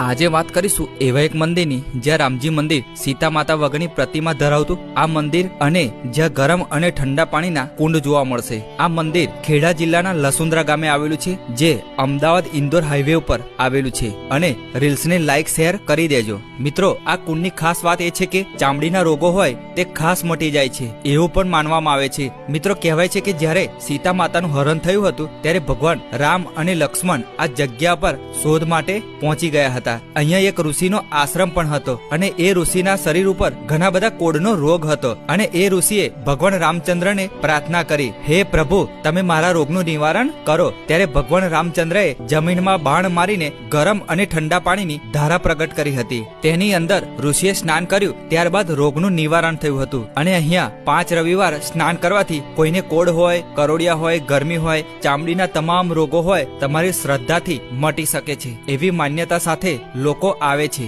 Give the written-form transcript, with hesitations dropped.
આજે વાત કરીશું એવા એક મંદિરની જ્યાં રામજી મંદિર સીતા માતા વગરની પ્રતિમા ધરાવતું આ મંદિર અને જ્યાં ગરમ અને ઠંડા પાણીના કુંડ જોવા મળશે। આ મંદિર ખેડા જિલ્લાના લસુંદ્રા ગામે આવેલું છે, જે અમદાવાદ ઇન્દોર હાઈવે ઉપર આવેલું છે અને રીલ્સને લાઈક શેર કરી દેજો। મિત્રો, આ કુંડની ખાસ વાત એ છે કે ચામડીના રોગો હોય તે ખાસ મટી જાય છે એવું પણ માનવામાં આવે છે। મિત્રો, કહેવાય છે કે જ્યારે સીતા માતાનું હરણ થયું હતું ત્યારે ભગવાન રામ અને લક્ષ્મણ આ જગ્યા પર શોધ માટે પહોંચી ગયા હતા। અહીંયા એક ઋષિનો આશ્રમ પણ હતો અને એ ઋષિના શરીર ઉપર ઘણા બધા કોડનો રોગ હતો અને એ ઋષિએ ભગવાન રામચંદ્રને પ્રાર્થના કરી, હે પ્રભુ, તમે મારા રોગનું નિવારણ કરો। ત્યારે ભગવાન રામચંદ્રએ જમીનમાં બાણ મારીને ગરમ અને ઠંડા પાણીની ધારા પ્રગટ કરી હતી। તેની અંદર ઋષિએ સ્નાન કર્યું, ત્યારબાદ રોગનું નિવારણ થયું હતું અને અહીંયા 5 રવિવાર સ્નાન કરવાથી કોઈને કોડ હોય, કરોડિયા હોય, ગરમી હોય, ચામડીના તમામ રોગો હોય તમારી શ્રદ્ધાથી મટી શકે છે એવી માન્યતા સાથે લોકો આવે છે।